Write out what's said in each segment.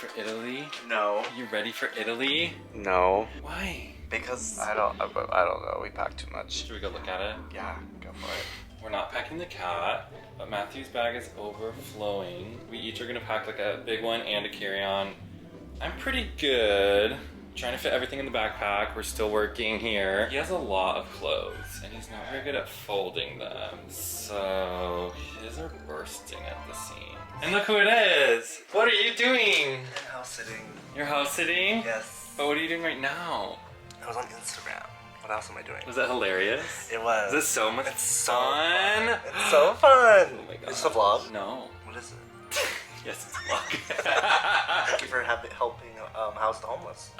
for Italy? No. You ready for Italy? No. Why? Because I don't know. We packed too much. Should we go look at it? Yeah, go for it. We're not packing the cat, but Matthew's bag is overflowing. We each are gonna pack like a big one and a carry-on. I'm pretty good. Trying to fit everything in the backpack. We're still working here. He has a lot of clothes and he's not very good at folding them. So his are bursting at the seams. And look who it is! What are you doing? I'm house sitting. You're house sitting? Yes. But what are you doing right now? I was on Instagram. What else am I doing? Was that hilarious? It was. Is this so much fun? It's so fun. Oh my god. It's a vlog? No. What is it? Yes, it's a vlog. Thank you for helping house the homeless.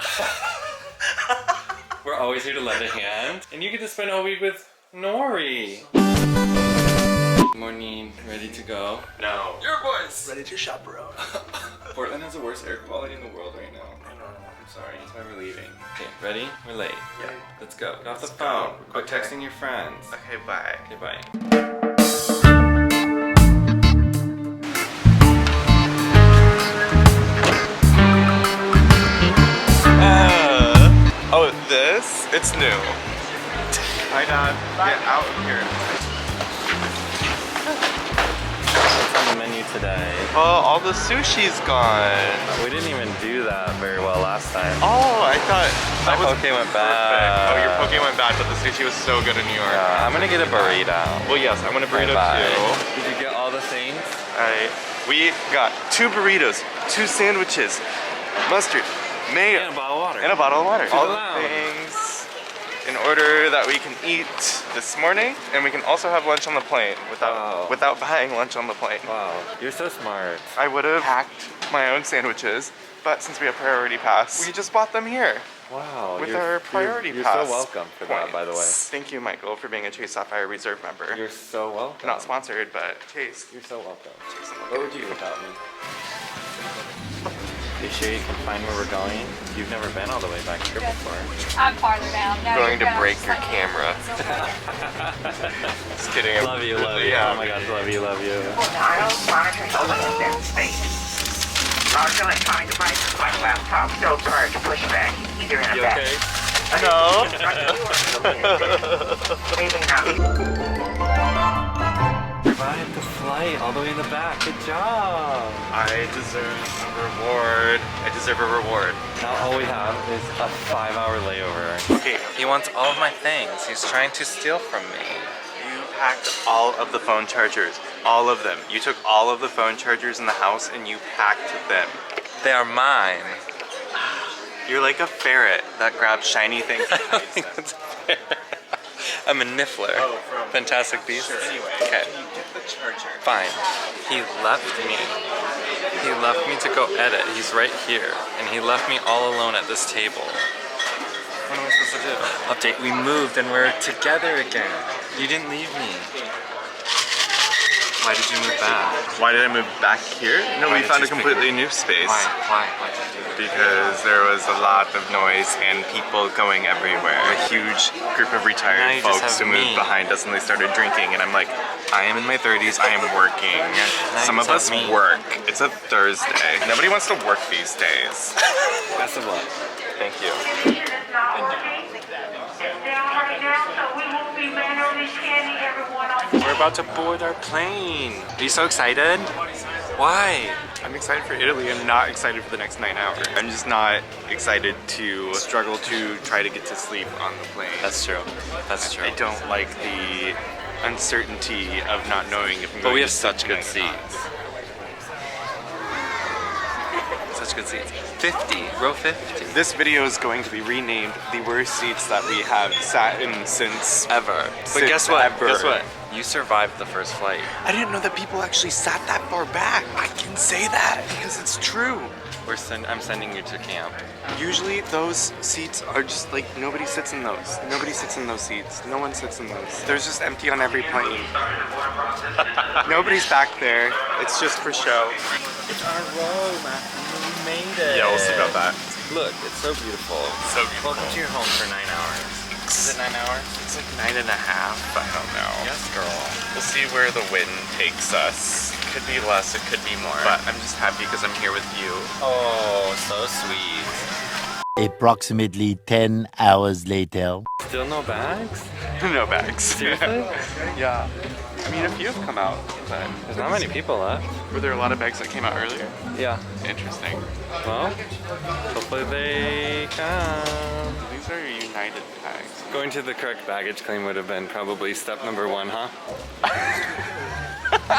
We're always here to lend a hand. And you get to spend a week with Nori. Morning, ready to go? No. Your voice! Ready to chaperone. Portland has the worst air quality in the world right now. I know. I'm sorry, that's why we're leaving. Okay, ready? We're late. Yeah. Let's go. Get off the Let's phone. go. Quit Okay. texting your friends. Okay, bye. Okay, bye. Oh, this? It's new. Hi, Dad. Get out of here. What's on the menu today? Oh, all the sushi's gone. We didn't even do that very well last time. Oh, I thought My that was poke went perfect. bad. Oh, your poke went bad, but the sushi was so good in New York. Yeah, I'm gonna get a burrito. Well, yes, I want a burrito Bye. too. Did you get all the things? Alright, we got 2 burritos, 2 sandwiches, mustard, mayo, And a bottle of water. and a bottle of water. To All the the lounge. things in order that we can eat this morning, and we can also have lunch on the plane without buying lunch on the plane. Wow, you're so smart. I would have packed my own sandwiches, but since we have priority pass, we just bought them here. Wow. With our priority you're pass. so welcome for that, by the way. points. Thank you, Michael, for being a Chase Sapphire Reserve member. You're so welcome. Not sponsored, but Chase. You're so welcome. Chase, What would you do without me? You sure you can find where we're going? You've never been all the way back here before. I'm farther down. No, Going to you're good. break I'm your just camera. Just kidding. Love you, love you. Yeah. Oh my gosh, love you, love you. Dials monitoring overload and space. Large electronic devices like laptops, still charge pushback, either in a You back. okay? No. Survived the flight all the way in the back. Good job. I deserve a reward. I deserve a reward. Now all we have is a 5-hour layover. Okay. He wants all of my things. He's trying to steal from me. You packed all of the phone chargers. All of them. You took all of the phone chargers in the house and you packed them. They are mine. You're like a ferret that grabs shiny things. I don't think that's fair. I'm a niffler. Oh, from Fantastic Beasts. Sure. Anyway, Okay. can you get the charger? Fine. He left me. He left me to go edit. He's right here. And he left me all alone at this table. What am I supposed to do? Update, we moved and we're together again. You didn't leave me. Why did you move back? Why did I move back here? No, Why we did found you a completely pick- new space. Why did you do that? Because there was a lot of noise and people going everywhere. A huge group of Now retired you just folks have who moved me. behind us and they started drinking and I'm like, I am in my 30s, I am working. Some you of just us have me. work. It's a Thursday. Nobody wants to work these days. Best of luck. Thank you. Ignition is not working. It's down right now, so we will be manually scanning everyone on We're about to board our plane. Are you so excited? Why? I'm excited for Italy. I'm not excited for the next 9 hours. I'm just not excited to struggle to try to get to sleep on the plane. That's true. That's true. I don't like the uncertainty of not knowing if I'm But going we to have such good sleep or not. seats. Such good seats. 50. Row 50. This video is going to be renamed the worst seats that we have sat in since Ever. But Since guess what? ever. Guess what? You survived the first flight. I didn't know that people actually sat that far back. I can say that because it's true. I'm sending you to camp. Usually those seats are just like, nobody sits in those. Nobody sits in those seats. No one sits in those. There's just empty on every plane. Nobody's back there. It's just for show. It's our row, Matthew. We made it. Yeah, we'll see about that. Look, it's so beautiful. So beautiful. Welcome to your home for 9 hours. Is it 9 hours? It's like 9.5. I don't know. Yes, girl. We'll see where the wind takes us. could be less, it could be more. But I'm just happy because I'm here with you. Oh, so sweet. Approximately 10 hours later. Still no bags? No bags. Seriously? Yeah. I mean, a few have come out, but There's not many people left. were there a lot of bags that came out earlier? Yeah. Interesting. Well, hopefully they come. These are United bags. Going to the correct baggage claim would have been probably step number 1, huh?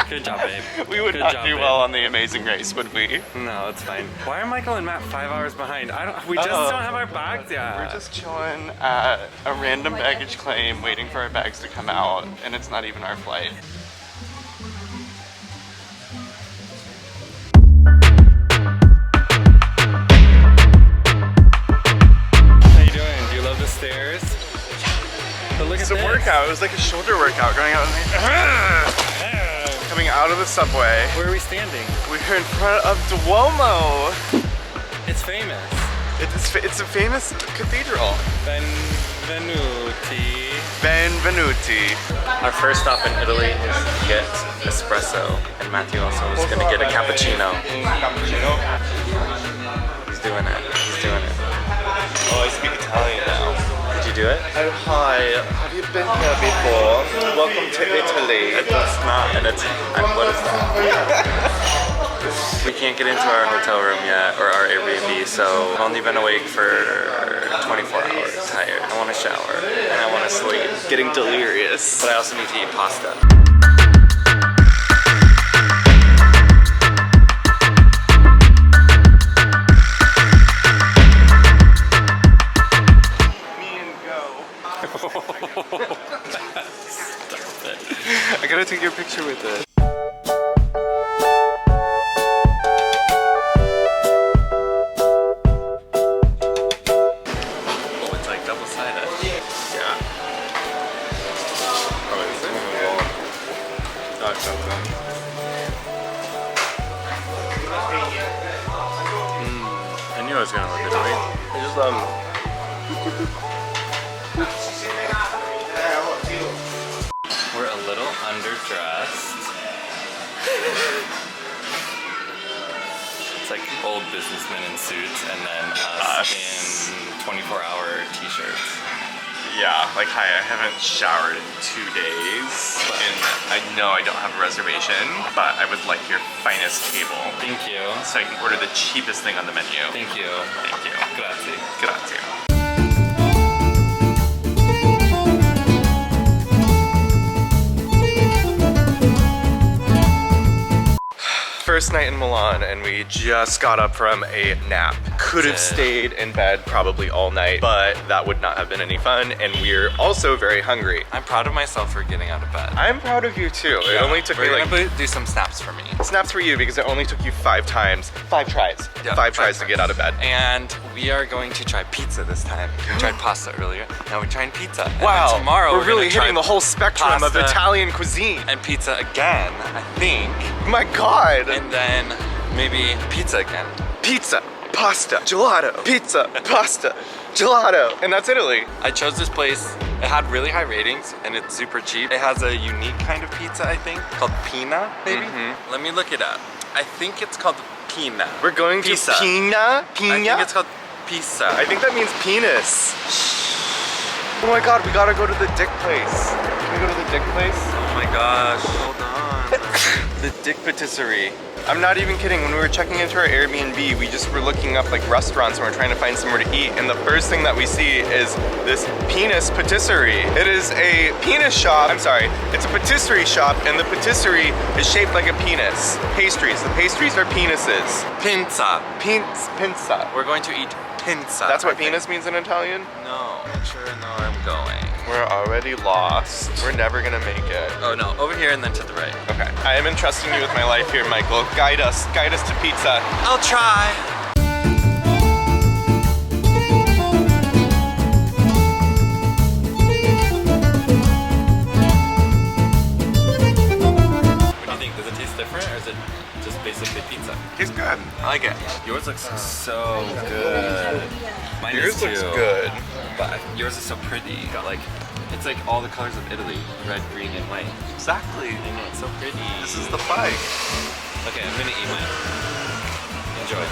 Good job, babe. We would Good not job, do babe. well on the Amazing Race, would we? No, it's fine. Why are Michael and Matt 5 hours behind? We just don't have our bags yet. We're just chilling at a random baggage claim, waiting for our bags to come out, and it's not even our flight. How you doing? Do you love the stairs? But look at It's a this. workout. It was like a shoulder workout going out. Coming out of the subway. Where are we standing? We're in front of Duomo. It's famous. It's a famous cathedral. Benvenuti. Benvenuti. Our first stop in Italy is to get espresso, and Matthew also is going to get a cappuccino. He's doing it. He's doing it. Oh, I speak Italian now. Did you do it? Oh, hi. Have you been here before? Welcome to Italy. It's not, and it's, what is that? We can't get into our hotel room yet, or our Airbnb, so I've only been awake for 24 hours. Tired. I want to shower, and I want to sleep. Getting delirious. But I also need to eat pasta. I gotta take your picture with it. Oh, it's like double-sided. Yeah. Oh, is it? Oh, it's open. I knew I was gonna look at it. I just We're a little underdressed. It's like old businessmen in suits and then us in 24-hour t-shirts. yeah, like hi, I haven't showered in 2 days, and I know I don't have a reservation, but I would like your finest table, Thank you. so I can order the cheapest thing on the menu. Thank you. Thank you. Grazie. Grazie. First night in Milan, and we just got up from a nap. Could have stayed in bed probably all night, but that would not have been any fun, and we're also very hungry. I'm proud of myself for getting out of bed. I'm proud of you too. It only took me We're like gonna do some snaps for me. snaps for you because it only took you 5 tries. Yeah, 5 tries to get out of bed. And we are going to try pizza this time. We tried pasta earlier. Now we're trying pizza. And Wow, then tomorrow we're really gonna try hitting the whole spectrum of pasta Italian cuisine. and pizza again, I think. My God. And then maybe pizza again. Pizza, pasta, gelato, pizza, pasta, gelato. And that's Italy. I chose this place. It had really high ratings and it's super cheap. It has a unique kind of pizza, I think, called pina, maybe? Let me look it up. I think it's called pina. We're going Pizza. to Pina? I think it's called pizza. I think that means penis. Oh my God, we gotta go to the dick place. Can we go to the dick place? Oh my gosh, hold on. The Dick Patisserie. I'm not even kidding. When we were checking into our Airbnb, we just were looking up like restaurants and we're trying to find somewhere to eat. And the first thing that we see is this penis patisserie. It is a penis shop. I'm sorry, it's a patisserie shop, and the patisserie is shaped like a penis. Pastries. The pastries are penises. Pinza. Pinza. We're going to eat pinza. That's what I think. penis means in Italian? No, I'm sure I know where I'm going. We're already lost. We're never gonna make it. Oh no, over here and then to the right. Okay. I am entrusting you with my life here, Michael. Guide us to pizza. I'll try. What do you think? Does it taste different or is it just basically pizza? Tastes good. I like it. Yours looks so good. Mine Yours is too. looks good. But yours is so pretty. Got like It's like all the colors of Italy. Red, green, and white. Exactly. I know, it's so pretty. This is the flag. Okay, I'm gonna eat mine. Enjoy.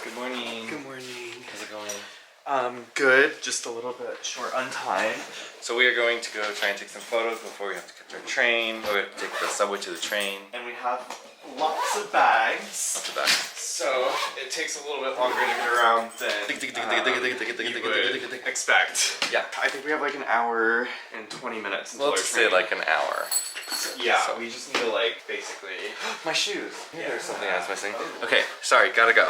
Good morning. Good morning. How's it going? Good. Just a little bit short on time. So we are going to go try and take some photos before we have to catch our train. We're going to take the subway to the train. And we have lots of bags. Lots of bags. So it takes a little bit longer to get around than you would expect. Yeah. I think we have like an hour and 20 minutes until Let's our say train. like an hour. Yeah, So- we just need to like basically. My shoes. There's something I was missing. Okay, sorry, gotta go.